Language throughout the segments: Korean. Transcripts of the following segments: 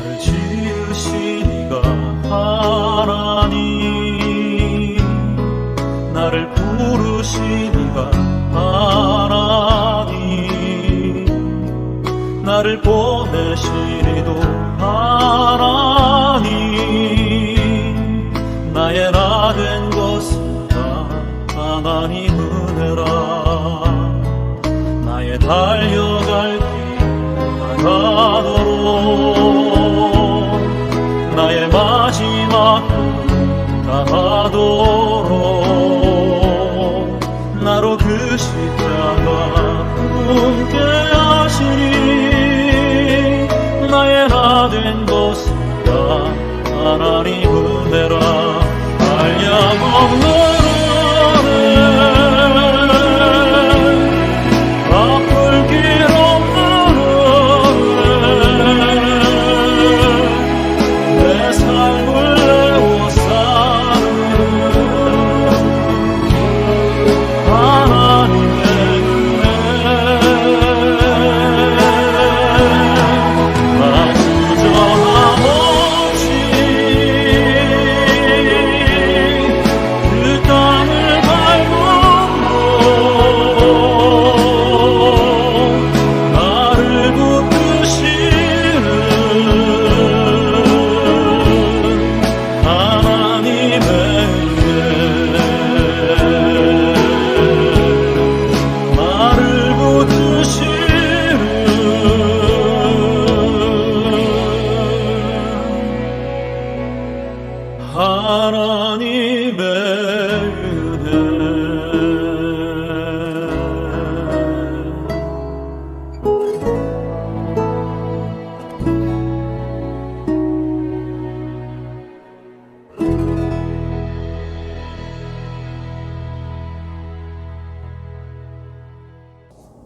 나를 지으신 이가 하나님, 나를 부르신 이가 하나님, 나를 보내신 이도 하나님, 나의 나 된 것은 다 하나님 은혜라. 나의 달려갈 길 다하도록, 나의 마지막도 다하도록, 나로 그 십자가 함께 하시니, 나의 나 된 것은 다 하나님 은혜라. 한량없는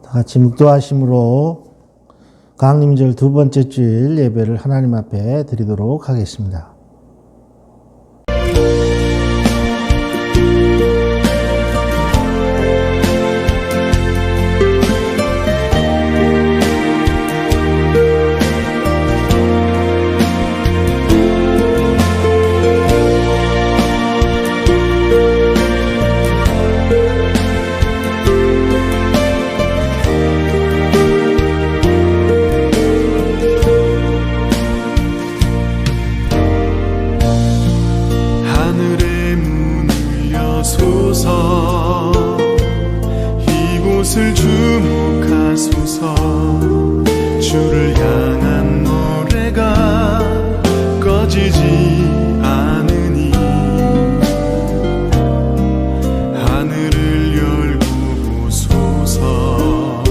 같이 묵도하심으로 강림절 두 번째 주일 예배를 하나님 앞에 드리도록 하겠습니다. 이곳을 주목하소서. 주를 향한 노래가 꺼지지 않으니, 하늘을 열고 보소서.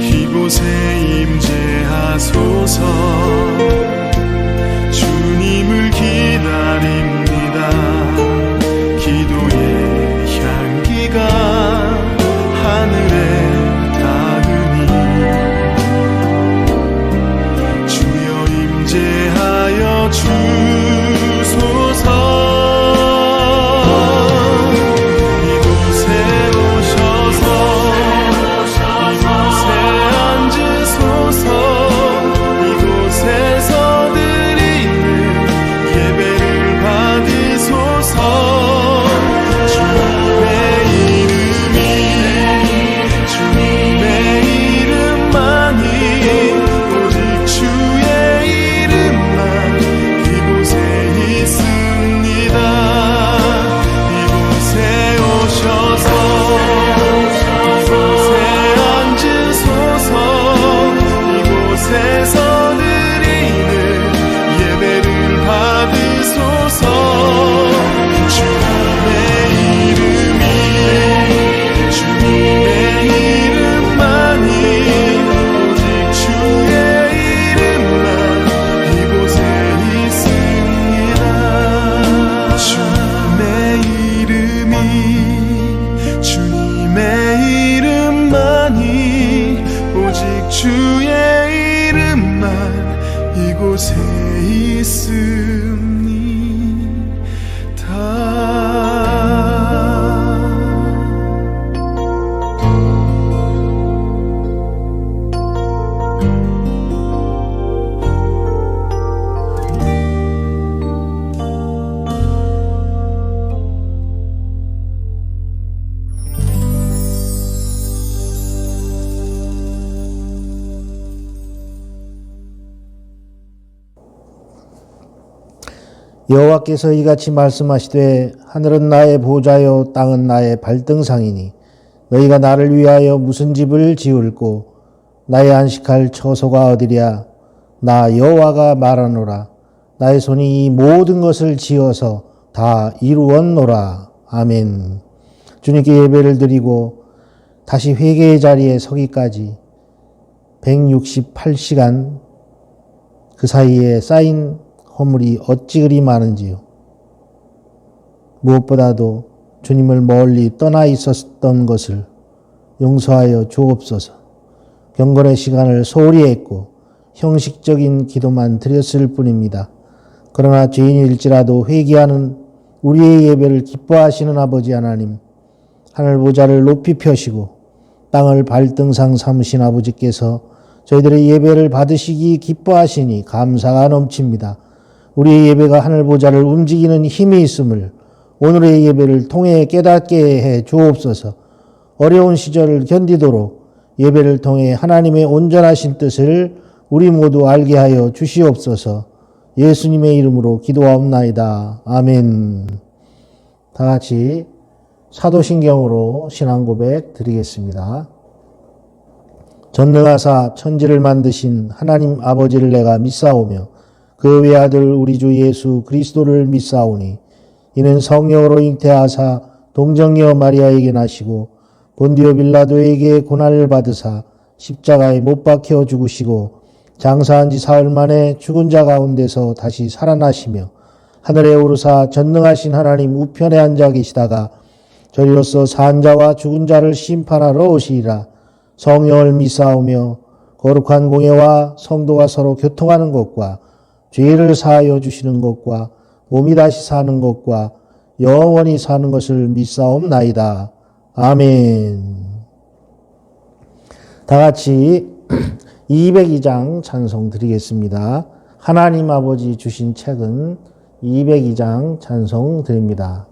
이곳에 임재하소서. 주님을 기다립니다. 기도의 향기가 하늘에 닿으니, 주여 임재하여 주소서. 이곳에 오셔서 이곳에 앉으소서. 이곳에서 드리는 예배를 받으소서. 주의 이름만 이곳에 있습니다. 여호와께서 이같이 말씀하시되 하늘은 나의 보좌요 땅은 나의 발등상이니 너희가 나를 위하여 무슨 집을 지을꼬 나의 안식할 처소가 어디랴. 나 여호와가 말하노라. 나의 손이 이 모든 것을 지어서 다 이루었노라. 아멘. 주님께 예배를 드리고 다시 회개의 자리에 서기까지 168시간 그 사이에 쌓인 허물이 어찌 그리 많은지요. 무엇보다도 주님을 멀리 떠나 있었던 것을 용서하여 주옵소서. 경건의 시간을 소홀히 했고 형식적인 기도만 드렸을 뿐입니다. 그러나 죄인일지라도 회개하는 우리의 예배를 기뻐하시는 아버지 하나님, 하늘 보좌를 높이 펴시고 땅을 발등상 삼으신 아버지께서 저희들의 예배를 받으시기 기뻐하시니 감사가 넘칩니다. 우리의 예배가 하늘 보좌를 움직이는 힘이 있음을 오늘의 예배를 통해 깨닫게 해 주옵소서. 어려운 시절을 견디도록 예배를 통해 하나님의 온전하신 뜻을 우리 모두 알게 하여 주시옵소서. 예수님의 이름으로 기도하옵나이다. 아멘. 다 같이 사도신경으로 신앙 고백 드리겠습니다. 전능하사 천지를 만드신 하나님 아버지를 내가 믿사오며 그 외아들 우리 주 예수 그리스도를 믿사오니 이는 성령으로 잉태하사 동정녀 마리아에게 나시고 본디오 빌라도에게 고난을 받으사 십자가에 못 박혀 죽으시고 장사한 지 사흘 만에 죽은 자 가운데서 다시 살아나시며 하늘에 오르사 전능하신 하나님 우편에 앉아 계시다가 저리로서 산 자와 죽은 자를 심판하러 오시리라. 성령을 믿사오며 거룩한 공예와 성도가 서로 교통하는 것과 죄를 사하여 주시는 것과 몸이 다시 사는 것과 영원히 사는 것을 믿사옵나이다. 아멘. 다 같이 202장 찬송 드리겠습니다. 하나님 아버지 주신 책은 202장 찬송 드립니다.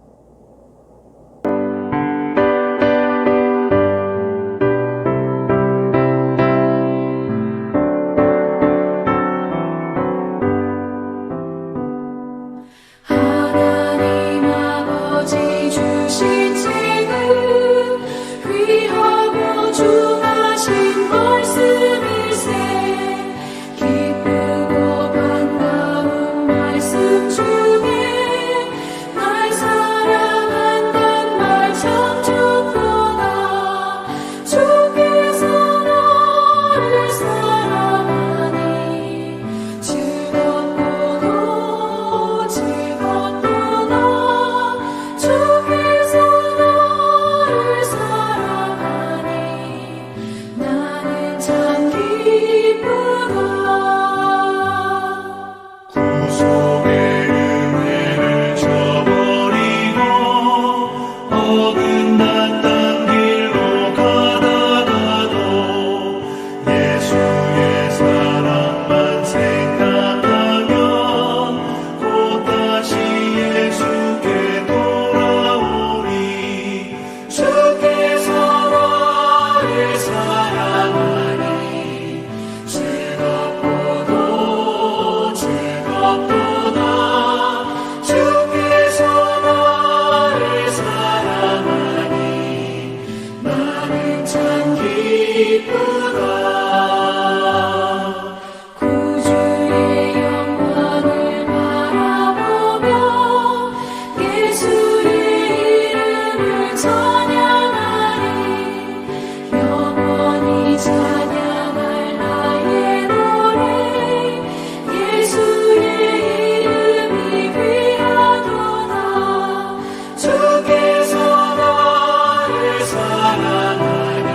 주께서 나를 사랑하니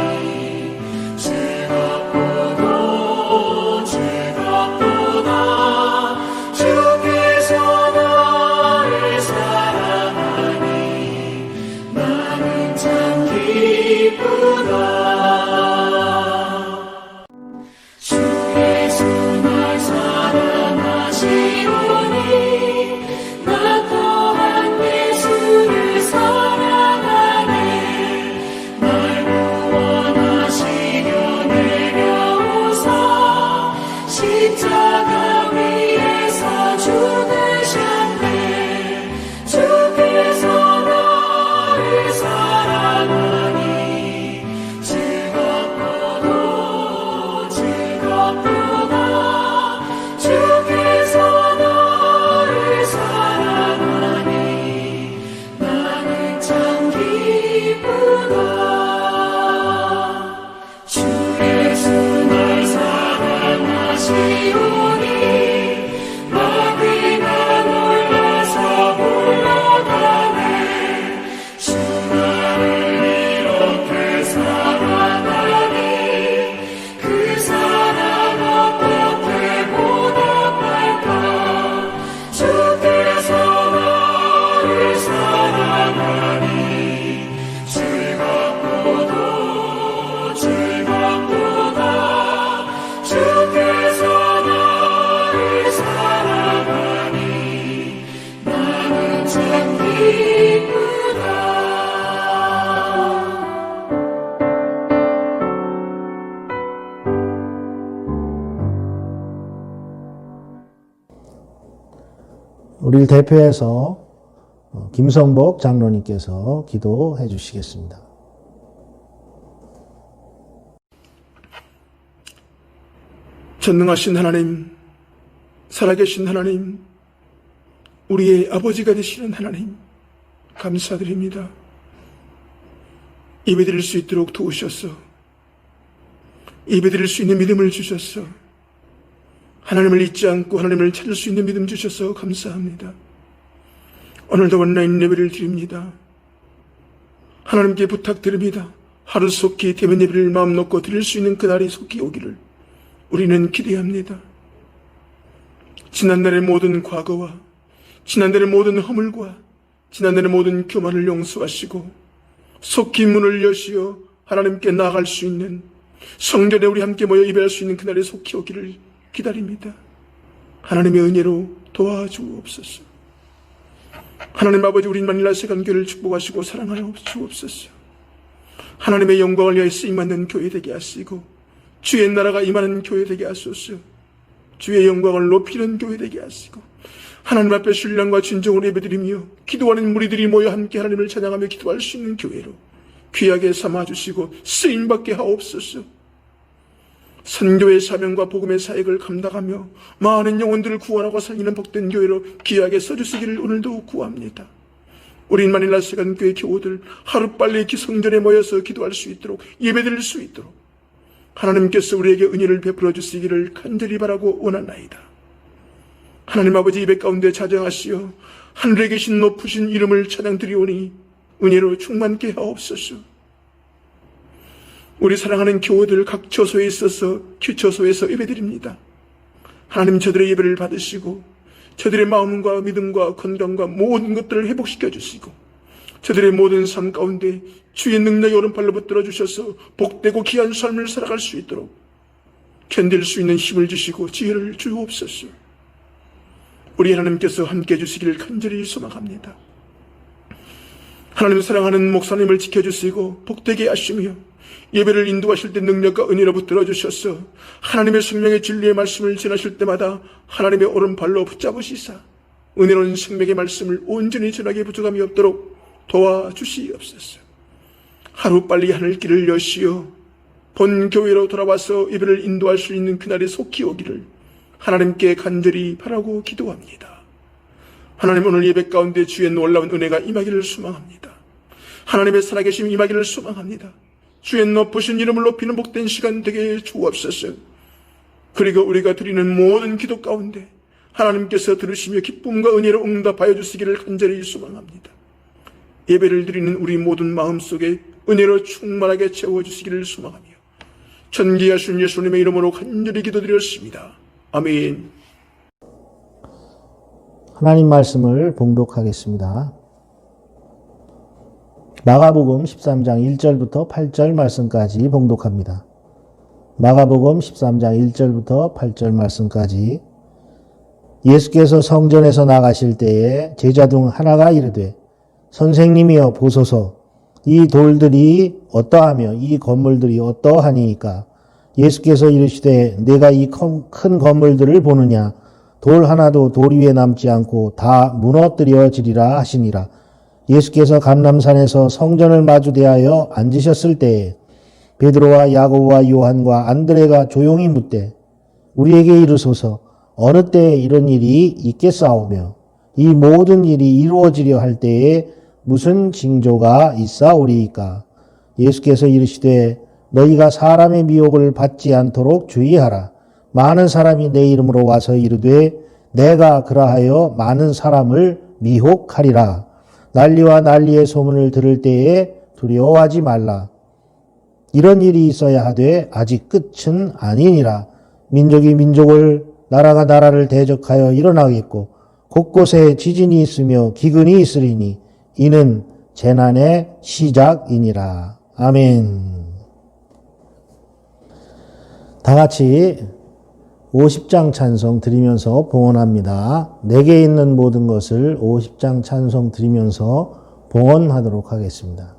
즐겁 우리를 대표해서 김성복 장로님께서 기도해 주시겠습니다. 전능하신 하나님, 살아계신 하나님, 우리의 아버지가 되시는 하나님, 감사드립니다. 예배드릴 수 있도록 도우셨어. 예배드릴 수 있는 믿음을 주셨어. 하나님을 잊지 않고 하나님을 찾을 수 있는 믿음 주셔서 감사합니다. 오늘도 온라인 예배를 드립니다. 하나님께 부탁드립니다. 하루 속히 대면 예배를 마음 놓고 드릴 수 있는 그날이 속히 오기를 우리는 기대합니다. 지난날의 모든 과거와 지난날의 모든 허물과 지난날의 모든 교만을 용서하시고 속히 문을 여시어 하나님께 나아갈 수 있는 성전에 우리 함께 모여 예배할 수 있는 그날이 속히 오기를 기다립니다. 하나님의 은혜로 도와주옵소서. 하나님 아버지, 우리 만일라 세간교회를 축복하시고 사랑하여 주옵소서. 하나님의 영광을 위하여 쓰임받는 교회 되게 하시고 주의 나라가 임하는 교회 되게 하소서. 주의 영광을 높이는 교회 되게 하시고 하나님 앞에 신령과 진정으로 예배드리며 기도하는 무리들이 모여 함께 하나님을 찬양하며 기도할 수 있는 교회로 귀하게 삼아주시고 쓰임받게 하옵소서. 선교의 사명과 복음의 사역을 감당하며 많은 영혼들을 구원하고 살리는 복된 교회로 귀하게 써주시기를 오늘도 구합니다. 우리 마닐라 세간교회 교우들 하루빨리 성전에 모여서 기도할 수 있도록 예배드릴 수 있도록 하나님께서 우리에게 은혜를 베풀어 주시기를 간절히 바라고 원하나이다. 하나님 아버지, 예배 가운데 자정하시어 하늘에 계신 높으신 이름을 찬양드리오니 은혜로 충만케 하옵소서. 우리 사랑하는 교우들 각 처소에 있어서 규처소에서 예배드립니다. 하나님, 저들의 예배를 받으시고 저들의 마음과 믿음과 건강과 모든 것들을 회복시켜 주시고 저들의 모든 삶 가운데 주의 능력의 오른팔로 붙들어 주셔서 복되고 귀한 삶을 살아갈 수 있도록 견딜 수 있는 힘을 주시고 지혜를 주옵소서. 우리 하나님께서 함께해 주시기를 간절히 소망합니다. 하나님, 사랑하는 목사님을 지켜주시고 복되게 하시며 예배를 인도하실 때 능력과 은혜로 붙들어 주셔서 하나님의 생명의 진리의 말씀을 전하실 때마다 하나님의 오른발로 붙잡으시사 은혜로운 생명의 말씀을 온전히 전하게 부족함이 없도록 도와주시옵소서. 하루빨리 하늘길을 여시어 본 교회로 돌아와서 예배를 인도할 수 있는 그날이 속히 오기를 하나님께 간절히 바라고 기도합니다. 하나님, 오늘 예배 가운데 주의 놀라운 은혜가 임하기를 소망합니다. 하나님의 살아계심 임하기를 소망합니다. 주의 높으신 이름을 높이는 복된 시간 되게 주옵소서. 그리고 우리가 드리는 모든 기도 가운데 하나님께서 들으시며 기쁨과 은혜로 응답하여 주시기를 간절히 소망합니다. 예배를 드리는 우리 모든 마음속에 은혜로 충만하게 채워주시기를 소망하며 전기하신 예수님의 이름으로 간절히 기도드렸습니다. 아멘. 하나님 말씀을 봉독하겠습니다. 마가복음 13장 1절부터 8절 말씀까지 봉독합니다. 마가복음 13장 1절부터 8절 말씀까지. 예수께서 성전에서 나가실 때에 제자 중 하나가 이르되 선생님이여 보소서, 이 돌들이 어떠하며 이 건물들이 어떠하니이까? 예수께서 이르시되 내가 이 큰 건물들을 보느냐? 돌 하나도 돌 위에 남지 않고 다 무너뜨려지리라 하시니라. 예수께서 감람산에서 성전을 마주 대하여 앉으셨을 때에 베드로와 야고보와 요한과 안드레가 조용히 묻되 우리에게 이르소서, 어느 때에 이런 일이 있겠사오며 이 모든 일이 이루어지려 할 때에 무슨 징조가 있사오리이까? 예수께서 이르시되 너희가 사람의 미혹을 받지 않도록 주의하라. 많은 사람이 내 이름으로 와서 이르되 내가 그라하여 많은 사람을 미혹하리라. 난리와 난리의 소문을 들을 때에 두려워하지 말라. 이런 일이 있어야 하되 아직 끝은 아니니라. 민족이 민족을, 나라가 나라를 대적하여 일어나겠고 곳곳에 지진이 있으며 기근이 있으리니 이는 재난의 시작이니라. 아멘. 다 같이 50장 찬송 드리면서 봉헌합니다. 내게 있는 모든 것을 50장 찬송 드리면서 봉헌하도록 하겠습니다.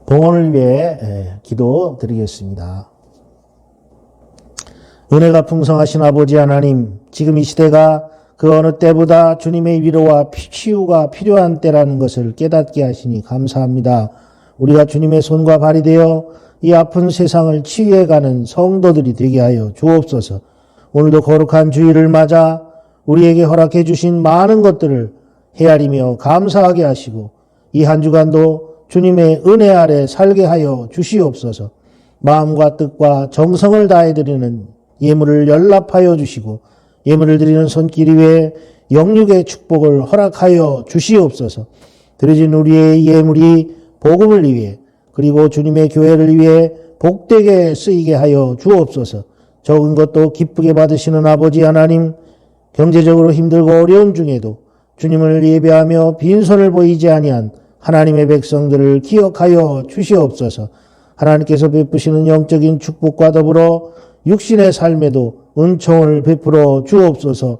봉헌을 위해 기도드리겠습니다. 은혜가 풍성하신 아버지 하나님, 지금 이 시대가 그 어느 때보다 주님의 위로와 치유가 필요한 때라는 것을 깨닫게 하시니 감사합니다. 우리가 주님의 손과 발이 되어 이 아픈 세상을 치유해가는 성도들이 되게 하여 주옵소서. 오늘도 거룩한 주일을 맞아 우리에게 허락해 주신 많은 것들을 헤아리며 감사하게 하시고 이 한 주간도 주님의 은혜 아래 살게 하여 주시옵소서. 마음과 뜻과 정성을 다해 드리는 예물을 연락하여 주시고 예물을 드리는 손길 위에 영육의 축복을 허락하여 주시옵소서. 드려진 우리의 예물이 복음을 위해 그리고 주님의 교회를 위해 복되게 쓰이게 하여 주옵소서. 적은 것도 기쁘게 받으시는 아버지 하나님, 경제적으로 힘들고 어려운 중에도 주님을 예배하며 빈손을 보이지 아니한 하나님의 백성들을 기억하여 주시옵소서. 하나님께서 베푸시는 영적인 축복과 더불어 육신의 삶에도 은총을 베풀어 주옵소서.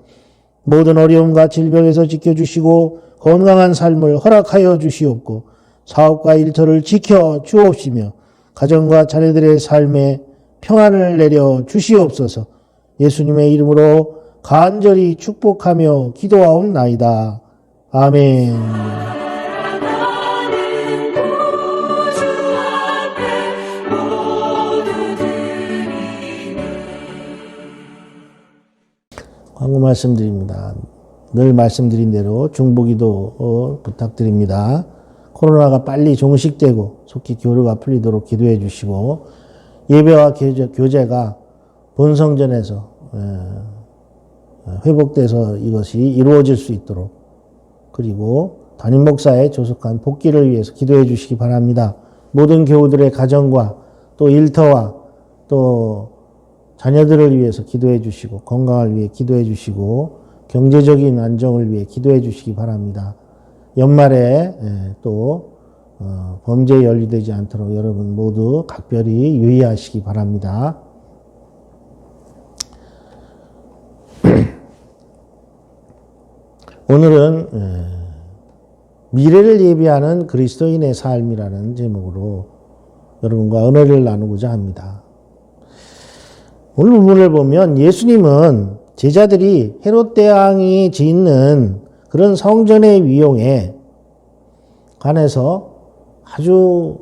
모든 어려움과 질병에서 지켜주시고 건강한 삶을 허락하여 주시옵고 사업과 일터를 지켜 주옵시며 가정과 자녀들의 삶에 평안을 내려 주시옵소서. 예수님의 이름으로 간절히 축복하며 기도하옵나이다. 아멘. 광고 말씀드립니다. 늘 말씀드린 대로 중보기도 부탁드립니다. 코로나가 빨리 종식되고 속히 교류가 풀리도록 기도해 주시고 예배와 교제가 본성전에서 회복돼서 이것이 이루어질 수 있도록 그리고 담임 목사의 조속한 복귀를 위해서 기도해 주시기 바랍니다. 모든 교우들의 가정과 또 일터와 또 자녀들을 위해서 기도해 주시고 건강을 위해 기도해 주시고 경제적인 안정을 위해 기도해 주시기 바랍니다. 연말에 또 범죄에 연루되지 않도록 여러분 모두 각별히 유의하시기 바랍니다. 오늘은 미래를 예비하는 그리스도인의 삶이라는 제목으로 여러분과 은혜를 나누고자 합니다. 오늘 본문을 보면 예수님은 제자들이 헤롯 대왕이 짓는 그런 성전의 위용에 관해서 아주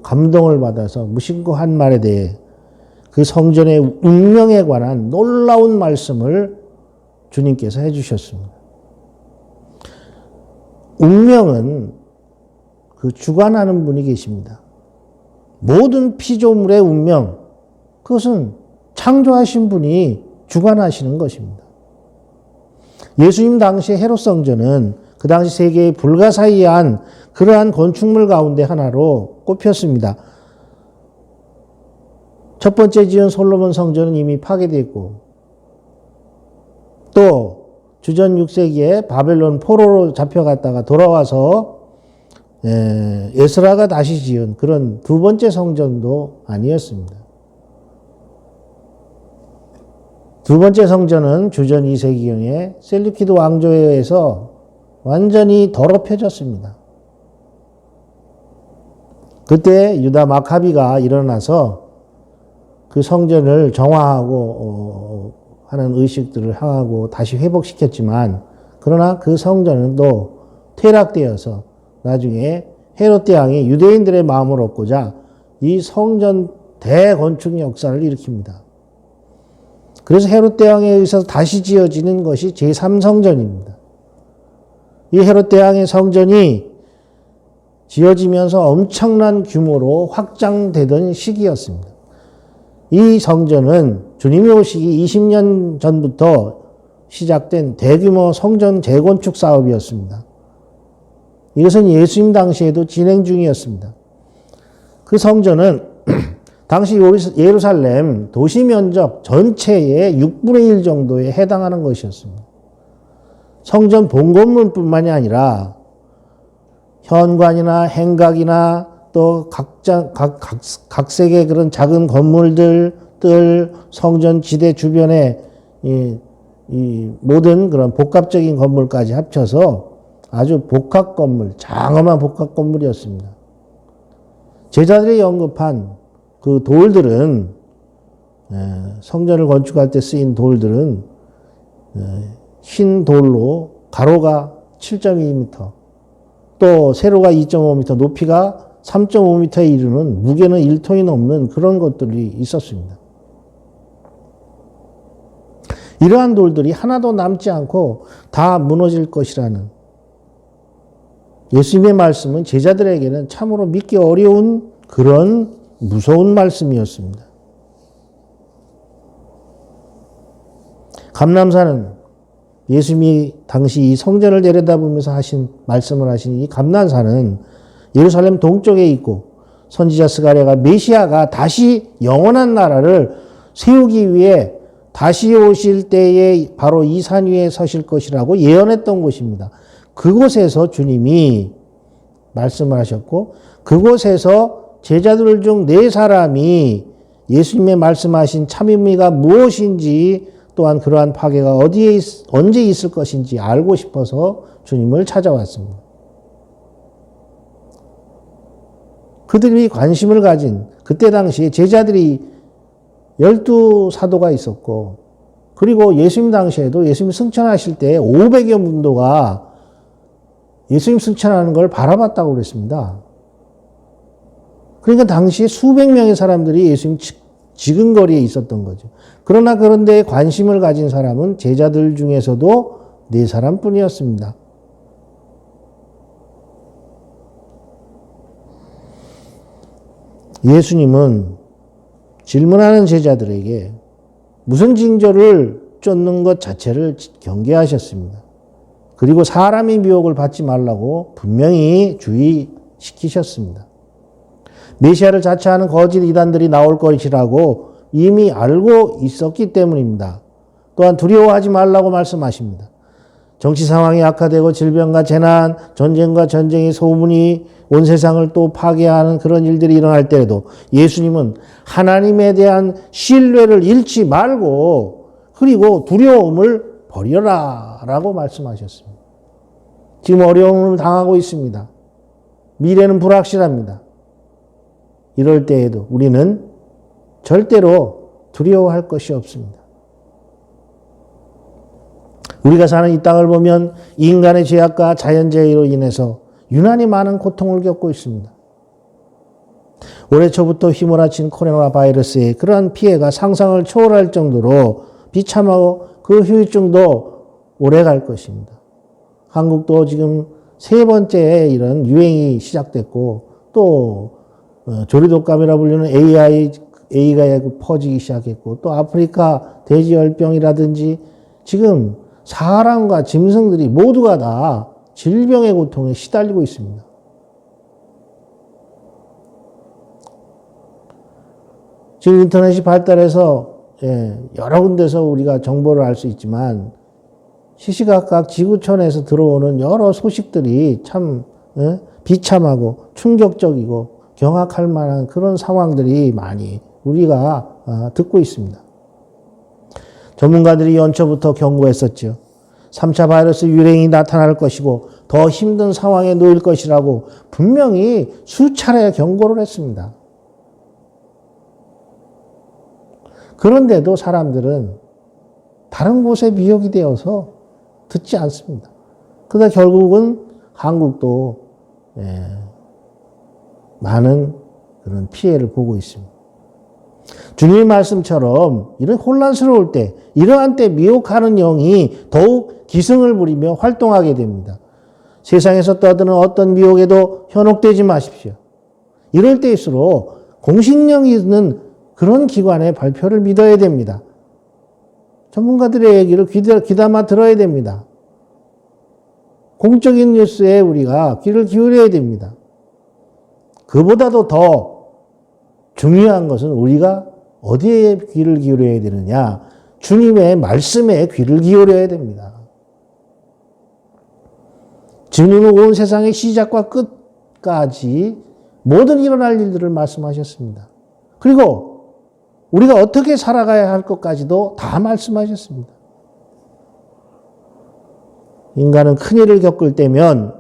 감동을 받아서 무심코 한 말에 대해 그 성전의 운명에 관한 놀라운 말씀을 주님께서 해주셨습니다. 운명은 그 주관하는 분이 계십니다. 모든 피조물의 운명, 그것은 창조하신 분이 주관하시는 것입니다. 예수님 당시 헤롯 성전은 그 당시 세계의 불가사의한 그러한 건축물 가운데 하나로 꼽혔습니다. 첫 번째 지은 솔로몬 성전은 이미 파괴됐고 또 주전 6세기에 바벨론 포로로 잡혀갔다가 돌아와서 에스라가 다시 지은 그런 두 번째 성전도 아니었습니다. 두 번째 성전은 주전 2세기경에 셀루키드 왕조에 의해서 완전히 더럽혀졌습니다. 그때 유다 마카비가 일어나서 그 성전을 정화하고 하는 의식들을 하고 다시 회복시켰지만 그러나 그 성전은 또 퇴락되어서 나중에 헤롯 대왕이 유대인들의 마음을 얻고자 이 성전 대건축 역사를 일으킵니다. 그래서 헤롯 대왕에 의해서 다시 지어지는 것이 제3성전입니다. 이 헤롯 대왕의 성전이 지어지면서 엄청난 규모로 확장되던 시기였습니다. 이 성전은 주님이 오시기 20년 전부터 시작된 대규모 성전 재건축 사업이었습니다. 이것은 예수님 당시에도 진행 중이었습니다. 그 성전은 당시 예루살렘 도시 면적 전체의 6분의 1 정도에 해당하는 것이었습니다. 성전 본건물뿐만이 아니라 현관이나 행각이나 또 각색의 그런 작은 건물들, 성전 지대 주변에 이 모든 그런 복합적인 건물까지 합쳐서 아주 복합 건물, 장엄한 복합 건물이었습니다. 제자들이 언급한 그 돌들은 성전을 건축할 때 쓰인 돌들은 흰 돌로 가로가 7.2m, 또 세로가 2.5m, 높이가 3.5m에 이르는 무게는 1톤이 넘는 그런 것들이 있었습니다. 이러한 돌들이 하나도 남지 않고 다 무너질 것이라는 예수님의 말씀은 제자들에게는 참으로 믿기 어려운 그런 무서운 말씀이었습니다. 감람산은 예수님이 당시 이 성전을 내려다보면서 말씀을 하신 이 감람산은 예루살렘 동쪽에 있고 선지자 스가랴가 메시아가 다시 영원한 나라를 세우기 위해 다시 오실 때에 바로 이 산 위에 서실 것이라고 예언했던 곳입니다. 그곳에서 주님이 말씀을 하셨고 그곳에서 제자들 중 4사람이 예수님의 말씀하신 참 의미가 무엇인지 또한 그러한 파괴가 언제 있을 것인지 알고 싶어서 주님을 찾아왔습니다. 그들이 관심을 가진 그때 당시에 제자들이 12사도가 있었고 그리고 예수님 당시에도 예수님 승천하실 때 500여 문도가 예수님 승천하는 걸 바라봤다고 그랬습니다. 그러니까 당시에 수백 명의 사람들이 예수님 지근거리에 있었던 거죠. 그러나 그런 데에 관심을 가진 사람은 제자들 중에서도 4사람 뿐이었습니다. 예수님은 질문하는 제자들에게 무슨 징조를 쫓는 것 자체를 경계하셨습니다. 그리고 사람의 미혹을 받지 말라고 분명히 주의시키셨습니다. 메시아를 자처하는 거짓 이단들이 나올 것이라고 이미 알고 있었기 때문입니다. 또한 두려워하지 말라고 말씀하십니다. 정치 상황이 악화되고 질병과 재난, 전쟁과 전쟁의 소문이 온 세상을 또 파괴하는 그런 일들이 일어날 때에도 예수님은 하나님에 대한 신뢰를 잃지 말고 그리고 두려움을 버려라 라고 말씀하셨습니다. 지금 어려움을 당하고 있습니다. 미래는 불확실합니다. 이럴 때에도 우리는 절대로 두려워할 것이 없습니다. 우리가 사는 이 땅을 보면 인간의 죄악과 자연재해로 인해서 유난히 많은 고통을 겪고 있습니다. 올해 초부터 휘몰아친 코로나 바이러스의 그러한 피해가 상상을 초월할 정도로 비참하고 그 후유증도 오래 갈 것입니다. 한국도 지금 3번째 이런 유행이 시작됐고 또 조류독감이라 불리는 A가 퍼지기 시작했고 또 아프리카 돼지열병이라든지 지금 사람과 짐승들이 모두가 다 질병의 고통에 시달리고 있습니다. 지금 인터넷이 발달해서 여러 군데서 우리가 정보를 알 수 있지만 시시각각 지구촌에서 들어오는 여러 소식들이 참 비참하고 충격적이고 경악할 만한 그런 상황들이 많이 우리가 듣고 있습니다. 전문가들이 연초부터 경고했었죠. 3차 바이러스 유행이 나타날 것이고 더 힘든 상황에 놓일 것이라고 분명히 수차례 경고를 했습니다. 그런데도 사람들은 다른 곳에 미혹이 되어서 듣지 않습니다. 그러다 결국은 한국도 많은 그런 피해를 보고 있습니다. 주님의 말씀처럼 이런 혼란스러울 때, 이러한 때 미혹하는 영이 더욱 기승을 부리며 활동하게 됩니다. 세상에서 떠드는 어떤 미혹에도 현혹되지 마십시오. 이럴 때일수록 공신력이 있는 그런 기관의 발표를 믿어야 됩니다. 전문가들의 얘기를 귀담아 들어야 됩니다. 공적인 뉴스에 우리가 귀를 기울여야 됩니다. 그보다도 더 중요한 것은 우리가 어디에 귀를 기울여야 되느냐? 주님의 말씀에 귀를 기울여야 됩니다. 주님은 온 세상의 시작과 끝까지 모든 일어날 일들을 말씀하셨습니다. 그리고 우리가 어떻게 살아가야 할 것까지도 다 말씀하셨습니다. 인간은 큰일을 겪을 때면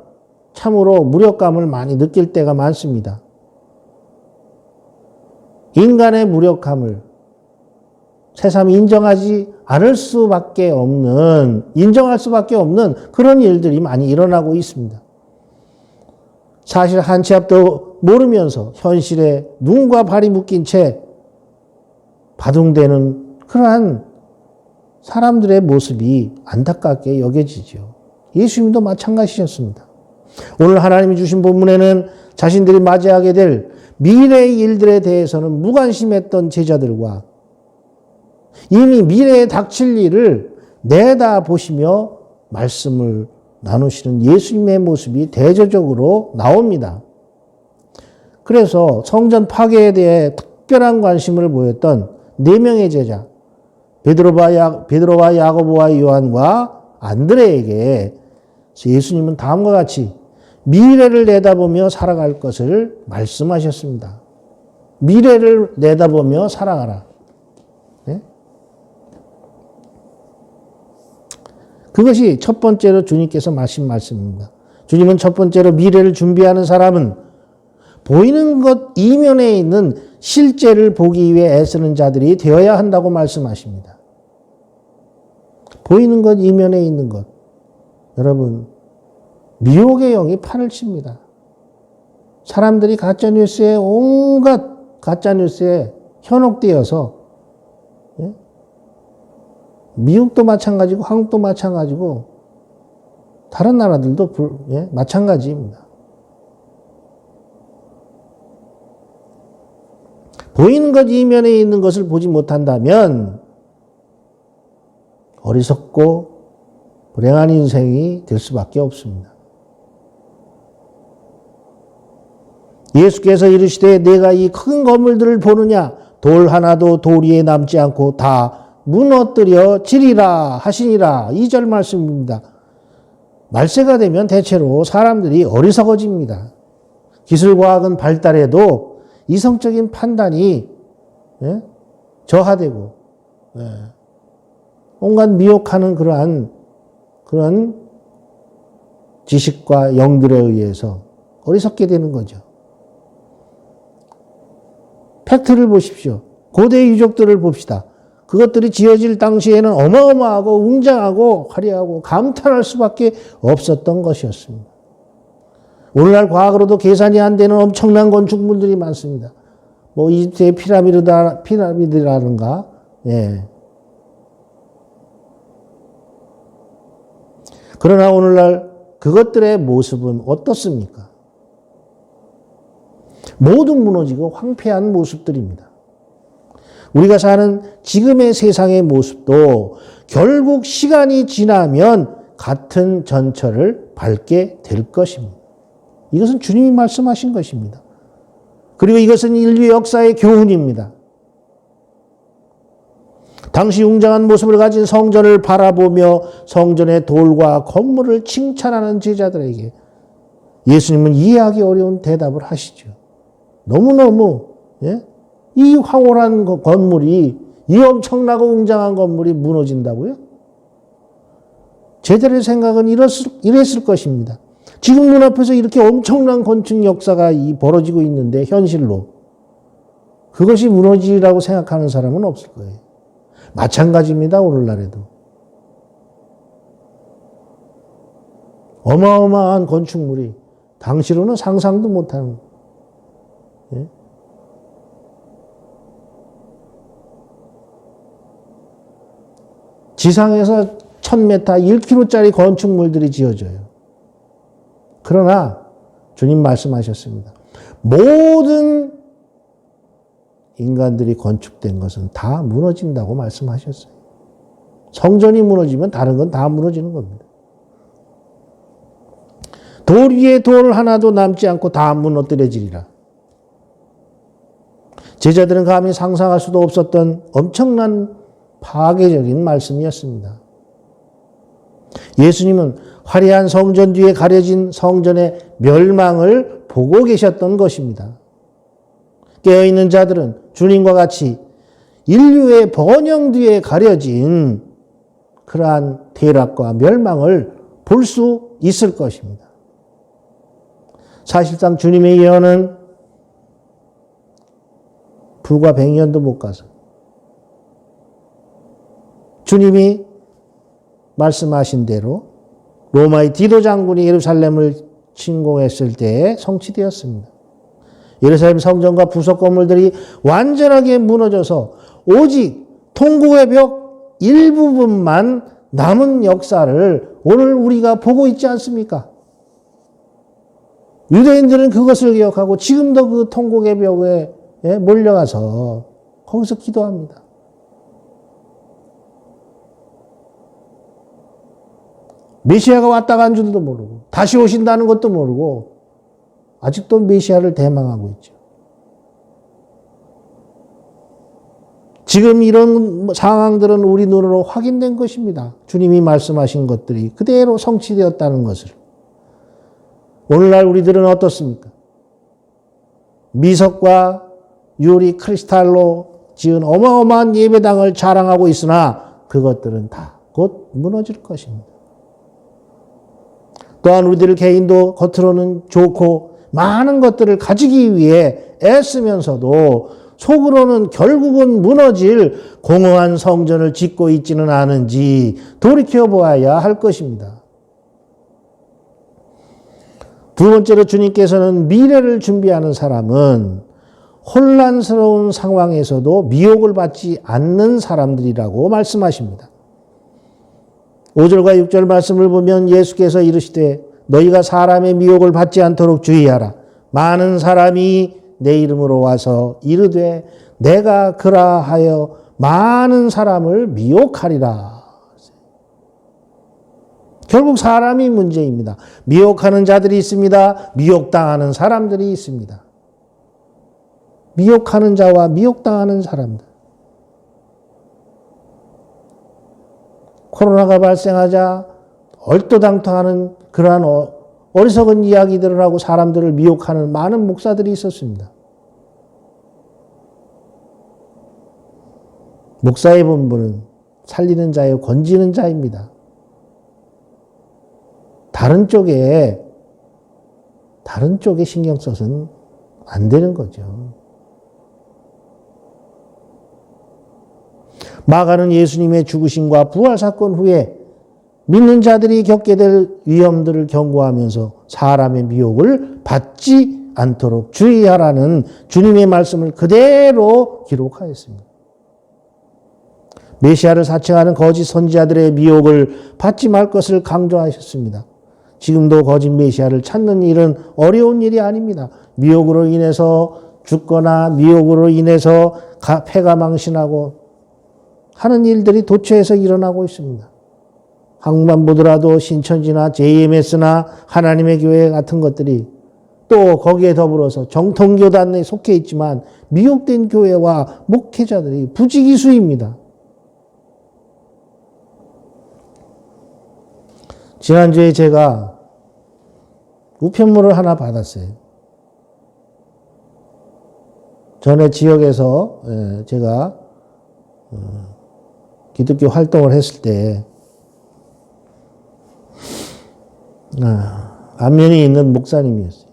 참으로 무력감을 많이 느낄 때가 많습니다. 인간의 무력함을 새삼 인정할 수밖에 없는 그런 일들이 많이 일어나고 있습니다. 사실 한 치 앞도 모르면서 현실에 눈과 발이 묶인 채 바둥대는 그러한 사람들의 모습이 안타깝게 여겨지죠. 예수님도 마찬가지셨습니다. 오늘 하나님이 주신 본문에는 자신들이 맞이하게 될 미래의 일들에 대해서는 무관심했던 제자들과 이미 미래에 닥칠 일을 내다보시며 말씀을 나누시는 예수님의 모습이 대조적으로 나옵니다. 그래서 성전 파괴에 대해 특별한 관심을 보였던 4명의 제자, 베드로와 야고보와 요한과 안드레에게 예수님은 다음과 같이 미래를 내다보며 살아갈 것을 말씀하셨습니다. 미래를 내다보며 살아가라. 네? 그것이 첫 번째로 주님께서 하신 말씀입니다. 주님은 첫 번째로 미래를 준비하는 사람은 보이는 것 이면에 있는 실제를 보기 위해 애쓰는 자들이 되어야 한다고 말씀하십니다. 보이는 것 이면에 있는 것. 여러분, 미혹의 영이 판을 칩니다. 사람들이 가짜뉴스에 온갖 가짜뉴스에 현혹되어서 미국도 마찬가지고 한국도 마찬가지고 다른 나라들도 마찬가지입니다. 보이는 것 이면에 있는 것을 보지 못한다면 어리석고 불행한 인생이 될 수밖에 없습니다. 예수께서 이르시되 내가 이 큰 건물들을 보느냐 돌 하나도 돌 위에 남지 않고 다 무너뜨려 지리라 하시니라. 2절 말씀입니다. 말세가 되면 대체로 사람들이 어리석어집니다. 기술과학은 발달해도 이성적인 판단이 저하되고 온갖 미혹하는 그런 지식과 영들에 의해서 어리석게 되는 거죠. 팩트를 보십시오. 고대 유적들을 봅시다. 그것들이 지어질 당시에는 어마어마하고 웅장하고 화려하고 감탄할 수밖에 없었던 것이었습니다. 오늘날 과학으로도 계산이 안 되는 엄청난 건축물들이 많습니다. 뭐 이집트의 피라미드라든가, 그러나 오늘날 그것들의 모습은 어떻습니까? 모두 무너지고 황폐한 모습들입니다. 우리가 사는 지금의 세상의 모습도 결국 시간이 지나면 같은 전철을 밟게 될 것입니다. 이것은 주님이 말씀하신 것입니다. 그리고 이것은 인류 역사의 교훈입니다. 당시 웅장한 모습을 가진 성전을 바라보며 성전의 돌과 건물을 칭찬하는 제자들에게 예수님은 이해하기 어려운 대답을 하시죠. 너무너무 이 황홀한 건물이, 이 엄청나고 웅장한 건물이 무너진다고요? 제자들의 생각은 이랬을 것입니다. 지금 눈앞에서 이렇게 엄청난 건축 역사가 벌어지고 있는데 현실로 그것이 무너지라고 생각하는 사람은 없을 거예요. 마찬가지입니다. 오늘날에도. 어마어마한 건축물이 당시로는 상상도 못하는 지상에서 1000m, 1km짜리 건축물들이 지어져요. 그러나 주님 말씀하셨습니다. 모든 인간들이 건축된 것은 다 무너진다고 말씀하셨어요. 성전이 무너지면 다른 건 다 무너지는 겁니다. 돌 위에 돌 하나도 남지 않고 다 무너뜨려지리라. 제자들은 감히 상상할 수도 없었던 엄청난 파괴적인 말씀이었습니다. 예수님은 화려한 성전 뒤에 가려진 성전의 멸망을 보고 계셨던 것입니다. 깨어있는 자들은 주님과 같이 인류의 번영 뒤에 가려진 그러한 대락과 멸망을 볼 수 있을 것입니다. 사실상 주님의 예언은 불과 100년도 못 가서. 주님이 말씀하신 대로 로마의 디도 장군이 예루살렘을 침공했을 때에 성취되었습니다. 예루살렘 성전과 부속 건물들이 완전하게 무너져서 오직 통곡의 벽 일부분만 남은 역사를 오늘 우리가 보고 있지 않습니까? 유대인들은 그것을 기억하고 지금도 그 통곡의 벽에 몰려가서 거기서 기도합니다. 메시아가 왔다 간 줄도 모르고 다시 오신다는 것도 모르고 아직도 메시아를 대망하고 있죠. 지금 이런 상황들은 우리 눈으로 확인된 것입니다. 주님이 말씀하신 것들이 그대로 성취되었다는 것을. 오늘날 우리들은 어떻습니까? 미석과 유리 크리스탈로 지은 어마어마한 예배당을 자랑하고 있으나 그것들은 다 곧 무너질 것입니다. 또한 우리들 개인도 겉으로는 좋고 많은 것들을 가지기 위해 애쓰면서도 속으로는 결국은 무너질 공허한 성전을 짓고 있지는 않은지 돌이켜보아야 할 것입니다. 두 번째로 주님께서는 미래를 준비하는 사람은 혼란스러운 상황에서도 미혹을 받지 않는 사람들이라고 말씀하십니다. 5절과 6절 말씀을 보면 예수께서 이르시되 너희가 사람의 미혹을 받지 않도록 주의하라. 많은 사람이 내 이름으로 와서 이르되 내가 그라하여 많은 사람을 미혹하리라. 결국 사람이 문제입니다. 미혹하는 자들이 있습니다. 미혹당하는 사람들이 있습니다. 미혹하는 자와 미혹당하는 사람들. 코로나가 발생하자 얼토당토하는 그러한 어리석은 이야기들을 하고 사람들을 미혹하는 많은 목사들이 있었습니다. 목사의 본분은 살리는 자요 건지는 자입니다. 다른 쪽에 신경 써서는 안 되는 거죠. 마가는 예수님의 죽으심과 부활 사건 후에 믿는 자들이 겪게 될 위험들을 경고하면서 사람의 미혹을 받지 않도록 주의하라는 주님의 말씀을 그대로 기록하였습니다. 메시아를 사칭하는 거짓 선지자들의 미혹을 받지 말 것을 강조하셨습니다. 지금도 거짓 메시아를 찾는 일은 어려운 일이 아닙니다. 미혹으로 인해서 죽거나 미혹으로 인해서 패가 망신하고 하는 일들이 도처에서 일어나고 있습니다. 한국만 보더라도 신천지나 JMS나 하나님의 교회 같은 것들이 또 거기에 더불어서 정통교단에 속해 있지만 미혹된 교회와 목회자들이 부지기수입니다. 지난주에 제가 우편물을 하나 받았어요. 전에 지역에서 제가 기독교 활동을 했을 때 안면에 있는 목사님이었어요.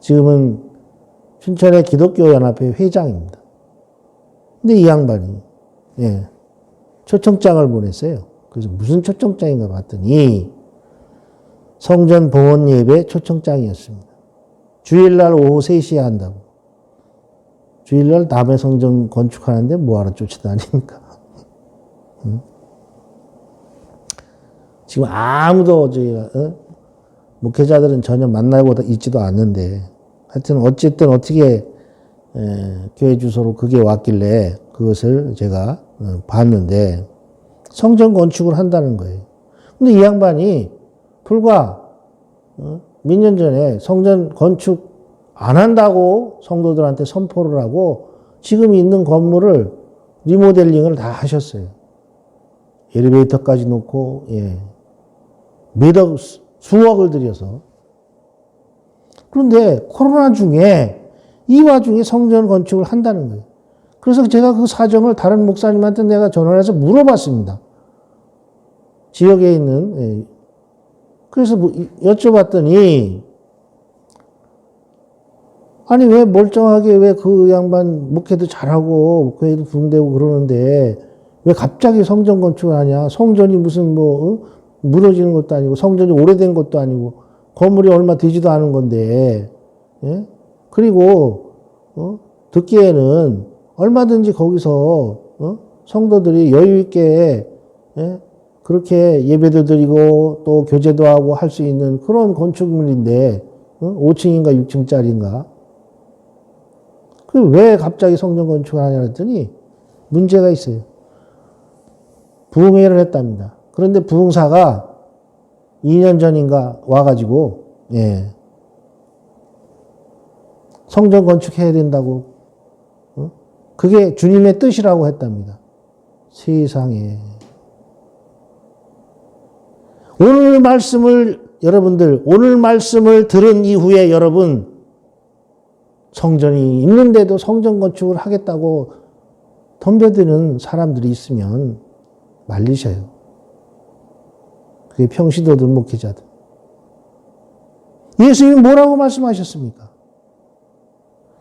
지금은 춘천의 기독교연합회 회장입니다. 근데 이 양반이 초청장을 보냈어요. 그래서 무슨 초청장인가 봤더니 성전 봉헌 예배 초청장이었습니다. 주일날 오후 3시에 한다고. 주일날 남의 성전 건축하는데 뭐하러 쫓아다닙니까? 지금 아무도 저희가 목회자들은 전혀 만나고 있지도 않는데 하여튼 어쨌든 어떻게 교회 주소로 그게 왔길래 그것을 제가 봤는데 성전 건축을 한다는 거예요. 근데 이 양반이 불과 몇 년 전에 성전 건축 안 한다고 성도들한테 선포를 하고 지금 있는 건물을 리모델링을 다 하셨어요. 엘리베이터까지 놓고 몇억 수억을 들여서. 그런데 코로나 중에 이 와중에 성전 건축을 한다는 거예요. 그래서 제가 그 사정을 다른 목사님한테 내가 전화를 해서 물어봤습니다. 지역에 있는 그래서 여쭤봤더니 아니, 왜 멀쩡하게 왜 그 양반 목회도 잘하고, 교회도 부흥되고 그러는데, 왜 갑자기 성전 건축을 하냐? 성전이 무슨 무너지는 것도 아니고, 성전이 오래된 것도 아니고, 건물이 얼마 되지도 않은 건데, 예? 그리고, 듣기에는 얼마든지 거기서, 성도들이 여유있게, 예? 그렇게 예배도 드리고, 또 교제도 하고 할 수 있는 그런 건축물인데, 5층인가 6층짜리인가? 왜 갑자기 성전 건축을 하냐 했더니 문제가 있어요. 부흥회를 했답니다. 그런데 부흥사가 2년 전인가 와가지고, 예. 성전 건축해야 된다고, 그게 주님의 뜻이라고 했답니다. 세상에. 오늘 말씀을 들은 이후에 여러분, 성전이 있는데도 성전 건축을 하겠다고 덤벼드는 사람들이 있으면 말리셔요. 그게 평신도든 목회자든. 예수님이 뭐라고 말씀하셨습니까?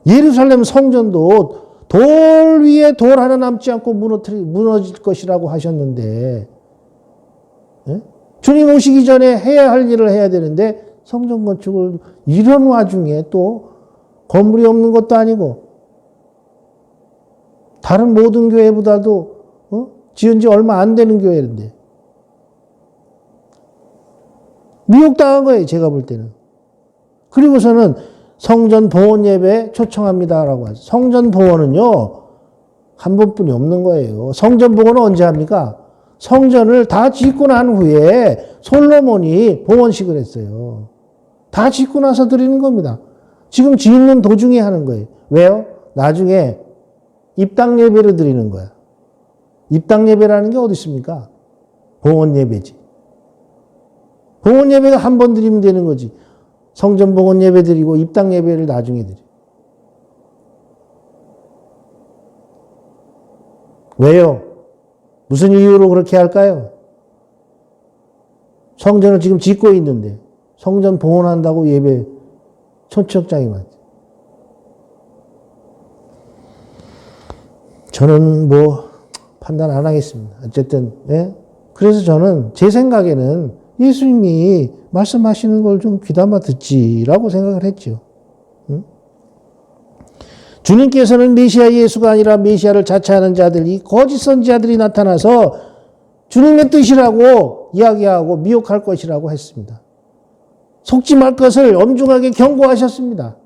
예루살렘 성전도 돌 위에 돌 하나 남지 않고 무너질 것이라고 하셨는데, 예? 주님 오시기 전에 해야 할 일을 해야 되는데 성전 건축을 이런 와중에 또 건물이 없는 것도 아니고 다른 모든 교회보다도 지은 지 얼마 안 되는 교회인데 미혹당한 거예요. 제가 볼 때는. 그리고서는 성전 봉헌 예배 초청합니다라고 하죠. 성전 봉헌은요 한 번뿐이 없는 거예요. 성전 봉헌은 언제 합니까? 성전을 다 짓고 난 후에 솔로몬이 봉헌식을 했어요. 다 짓고 나서 드리는 겁니다. 지금 짓는 도중에 하는 거예요. 왜요? 나중에 입당 예배를 드리는 거야. 입당 예배라는 게 어디 있습니까? 봉헌 예배지. 봉헌 예배가 한 번 드리면 되는 거지. 성전 봉헌 예배 드리고 입당 예배를 나중에 드려. 왜요? 무슨 이유로 그렇게 할까요? 성전을 지금 짓고 있는데 성전 봉헌한다고 예배 초청장이 많죠. 저는 판단 안 하겠습니다. 어쨌든, 예? 그래서 저는 제 생각에는 예수님이 말씀하시는 걸 좀 귀담아 듣지라고 생각을 했죠. 응? 주님께서는 메시아 예수가 아니라 메시아를 자처하는 자들이 거짓 선지자들이 나타나서 주님의 뜻이라고 이야기하고 미혹할 것이라고 했습니다. 속지 말 것을 엄중하게 경고하셨습니다.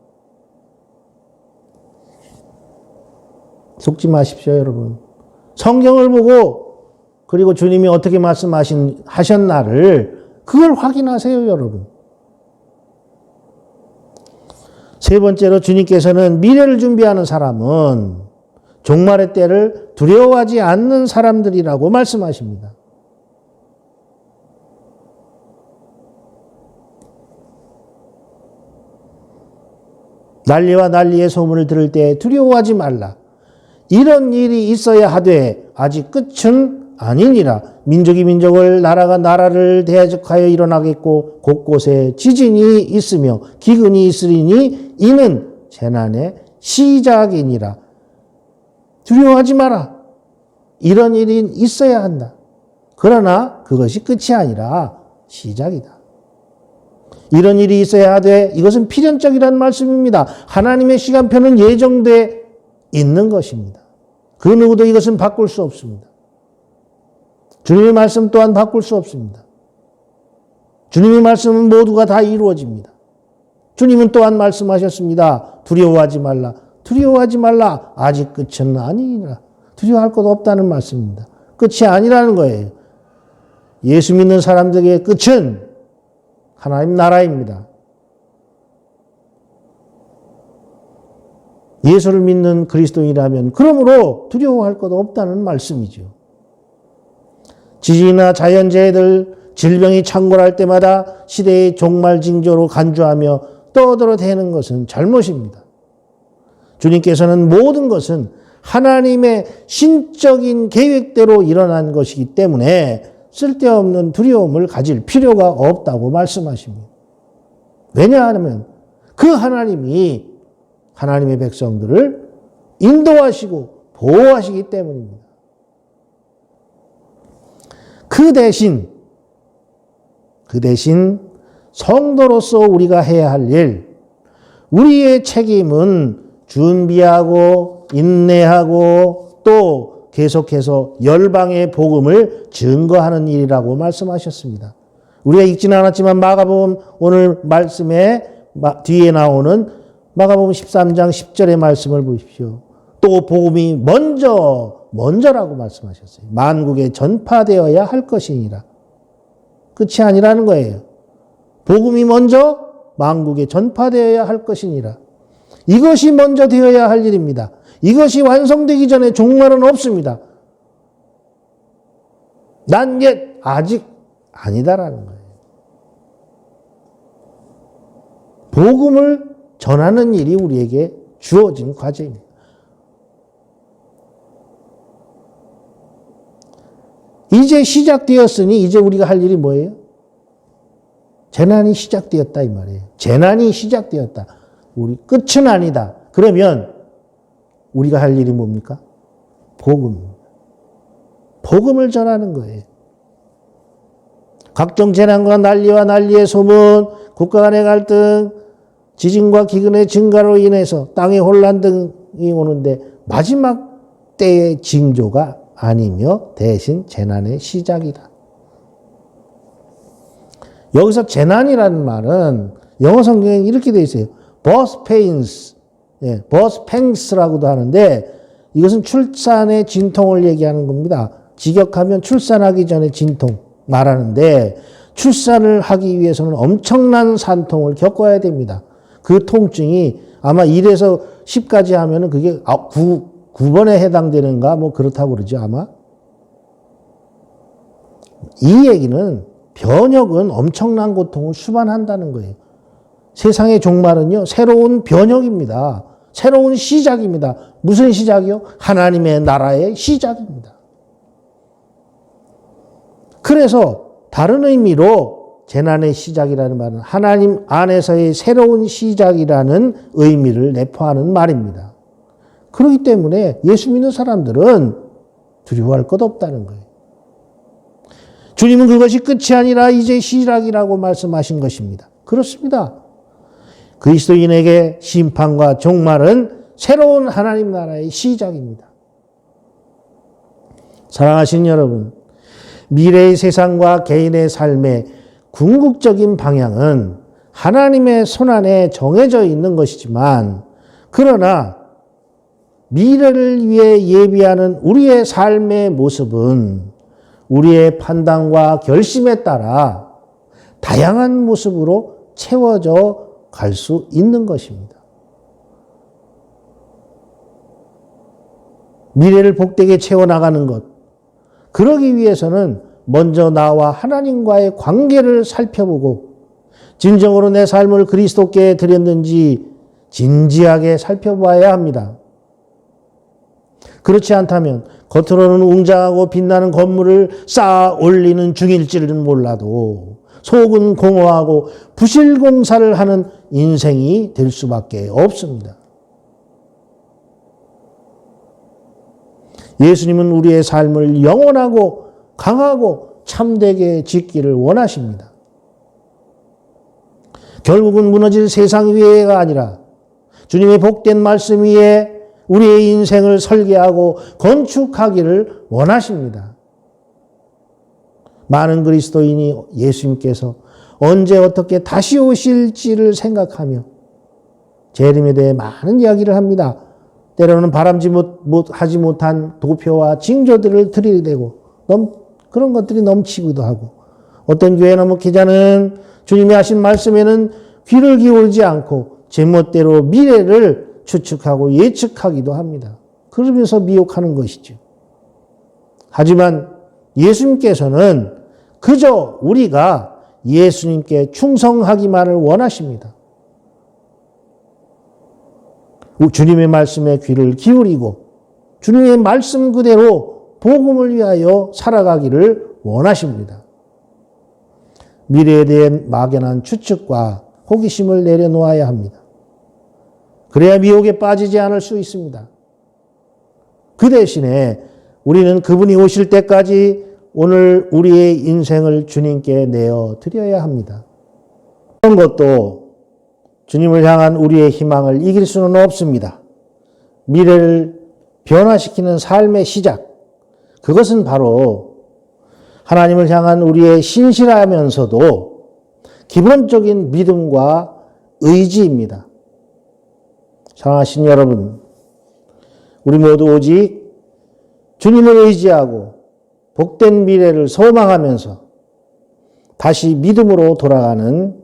속지 마십시오, 여러분. 성경을 보고 그리고 주님이 어떻게 하셨나를 그걸 확인하세요, 여러분. 세 번째로 주님께서는 미래를 준비하는 사람은 종말의 때를 두려워하지 않는 사람들이라고 말씀하십니다. 난리와 난리의 소문을 들을 때 두려워하지 말라. 이런 일이 있어야 하되 아직 끝은 아니니라. 민족이 민족을 나라가 나라를 대적하여 일어나겠고 곳곳에 지진이 있으며 기근이 있으리니 이는 재난의 시작이니라. 두려워하지 마라. 이런 일이 있어야 한다. 그러나 그것이 끝이 아니라 시작이다. 이런 일이 있어야 하되 이것은 필연적이라는 말씀입니다. 하나님의 시간표는 예정돼 있는 것입니다. 그 누구도 이것은 바꿀 수 없습니다. 주님의 말씀 또한 바꿀 수 없습니다. 주님의 말씀은 모두가 다 이루어집니다. 주님은 또한 말씀하셨습니다. 두려워하지 말라. 두려워하지 말라. 아직 끝은 아니니라. 두려워할 것 없다는 말씀입니다. 끝이 아니라는 거예요. 예수 믿는 사람들에게 끝은 하나님 나라입니다. 예수를 믿는 그리스도인이라면 그러므로 두려워할 것 없다는 말씀이죠. 지진이나 자연재해들, 질병이 창궐할 때마다 시대의 종말 징조로 간주하며 떠들어대는 것은 잘못입니다. 주님께서는 모든 것은 하나님의 신적인 계획대로 일어난 것이기 때문에 쓸데없는 두려움을 가질 필요가 없다고 말씀하십니다. 왜냐하면 그 하나님이 하나님의 백성들을 인도하시고 보호하시기 때문입니다. 그 대신 성도로서 우리가 해야 할 일, 우리의 책임은 준비하고 인내하고 또 계속해서 열방의 복음을 증거하는 일이라고 말씀하셨습니다. 우리가 읽지는 않았지만 마가복음 오늘 말씀에 뒤에 나오는 마가복음 13장 10절의 말씀을 보십시오. 또 복음이 먼저라고 말씀하셨어요. 만국에 전파되어야 할 것이니라. 끝이 아니라는 거예요. 복음이 먼저 만국에 전파되어야 할 것이니라. 이것이 먼저 되어야 할 일입니다. 이것이 완성되기 전에 종말은 없습니다. 난 옛 아직 아니다라는 거예요. 복음을 전하는 일이 우리에게 주어진 과제입니다. 이제 시작되었으니 이제 우리가 할 일이 뭐예요? 재난이 시작되었다 이 말이에요. 재난이 시작되었다. 우리 끝은 아니다. 그러면 우리가 할 일이 뭡니까? 복음을 전하는 거예요. 각종 재난과 난리와 난리의 소문, 국가 간의 갈등, 지진과 기근의 증가로 인해서 땅의 혼란 등이 오는데 마지막 때의 징조가 아니며 대신 재난의 시작이다. 여기서 재난이라는 말은 영어 성경에 이렇게 되어 있어요. birth pains, birth pangs라고도 하는데 이것은 출산의 진통을 얘기하는 겁니다. 직역하면 출산하기 전에 진통 말하는데 출산을 하기 위해서는 엄청난 산통을 겪어야 됩니다. 그 통증이 아마 1에서 10까지 하면은 그게 9번에 해당되는가 뭐 그렇다고 그러죠 아마. 이 얘기는 변혁은 엄청난 고통을 수반한다는 거예요. 세상의 종말은요 새로운 변혁입니다. 새로운 시작입니다. 무슨 시작이요? 하나님의 나라의 시작입니다. 그래서 다른 의미로 재난의 시작이라는 말은 하나님 안에서의 새로운 시작이라는 의미를 내포하는 말입니다. 그렇기 때문에 예수 믿는 사람들은 두려워할 것 없다는 거예요. 주님은 그것이 끝이 아니라 이제 시작이라고 말씀하신 것입니다. 그렇습니다. 그리스도인에게 심판과 종말은 새로운 하나님 나라의 시작입니다. 사랑하신 여러분, 미래의 세상과 개인의 삶의 궁극적인 방향은 하나님의 손안에 정해져 있는 것이지만 그러나 미래를 위해 예비하는 우리의 삶의 모습은 우리의 판단과 결심에 따라 다양한 모습으로 채워져 갈 수 있는 것입니다. 미래를 복되게 채워나가는 것, 그러기 위해서는 먼저 나와 하나님과의 관계를 살펴보고 진정으로 내 삶을 그리스도께 드렸는지 진지하게 살펴봐야 합니다. 그렇지 않다면 겉으로는 웅장하고 빛나는 건물을 쌓아 올리는 중일지는 몰라도 속은 공허하고 부실공사를 하는 인생이 될 수밖에 없습니다. 예수님은 우리의 삶을 영원하고 강하고 참되게 짓기를 원하십니다. 결국은 무너질 세상 위에가 아니라 주님의 복된 말씀 위에 우리의 인생을 설계하고 건축하기를 원하십니다. 많은 그리스도인이 예수님께서 언제 어떻게 다시 오실지를 생각하며 재림에 대해 많은 이야기를 합니다. 때로는 바람직하지 못한 도표와 징조들을 들이대고 그런 것들이 넘치기도 하고 어떤 교회 목회자는 주님이 하신 말씀에는 귀를 기울이지 않고 제멋대로 미래를 추측하고 예측하기도 합니다. 그러면서 미혹하는 것이죠. 하지만 예수님께서는 그저 우리가 예수님께 충성하기만을 원하십니다. 주님의 말씀에 귀를 기울이고 주님의 말씀 그대로 복음을 위하여 살아가기를 원하십니다. 미래에 대한 막연한 추측과 호기심을 내려놓아야 합니다. 그래야 미혹에 빠지지 않을 수 있습니다. 그 대신에 우리는 그분이 오실 때까지 오늘 우리의 인생을 주님께 내어 드려야 합니다. 그런 것도 주님을 향한 우리의 희망을 이길 수는 없습니다. 미래를 변화시키는 삶의 시작, 그것은 바로 하나님을 향한 우리의 신실하면서도 기본적인 믿음과 의지입니다. 사랑하신 여러분, 우리 모두 오직 주님을 의지하고 복된 미래를 소망하면서 다시 믿음으로 돌아가는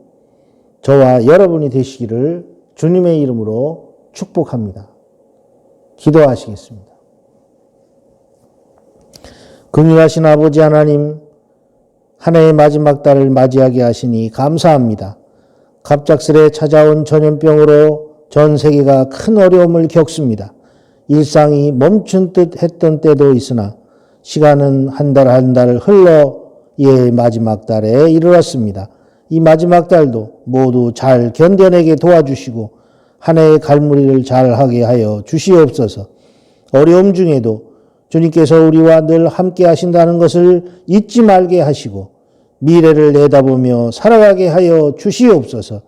저와 여러분이 되시기를 주님의 이름으로 축복합니다. 기도하시겠습니다. 긍휼하신 아버지 하나님, 한 해의 마지막 달을 맞이하게 하시니 감사합니다. 갑작스레 찾아온 전염병으로 전 세계가 큰 어려움을 겪습니다. 일상이 멈춘 듯 했던 때도 있으나 시간은 한 달 한 달 흘러 이해 마지막 달에 이르렀습니다. 이 마지막 달도 모두 잘 견뎌내게 도와주시고 한 해의 갈무리를 잘하게 하여 주시옵소서. 어려움 중에도 주님께서 우리와 늘 함께 하신다는 것을 잊지 말게 하시고 미래를 내다보며 살아가게 하여 주시옵소서.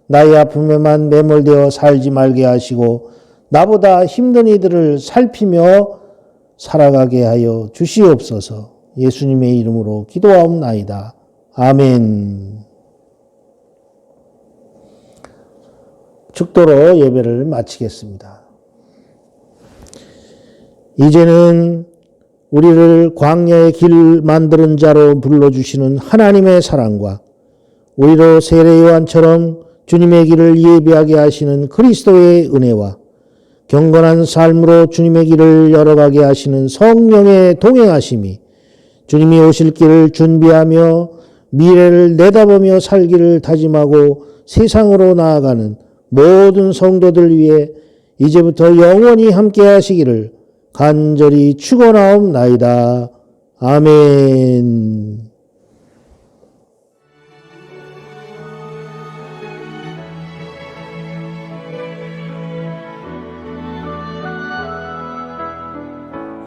나의 아픔에만 매몰되어 살지 말게 하시고 나보다 힘든 이들을 살피며 살아가게 하여 주시옵소서. 예수님의 이름으로 기도하옵나이다. 아멘. 축도로 예배를 마치겠습니다. 이제는 우리를 광야의 길 만드는 자로 불러주시는 하나님의 사랑과 우리로 세례 요한처럼 주님의 길을 예비하게 하시는 그리스도의 은혜와 경건한 삶으로 주님의 길을 열어가게 하시는 성령의 동행하심이 주님이 오실 길을 준비하며 미래를 내다보며 살기를 다짐하고 세상으로 나아가는 모든 성도들 위해 이제부터 영원히 함께 하시기를 간절히 축원하옵나이다. 아멘.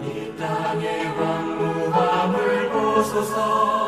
이 땅의 황무함을 보소서.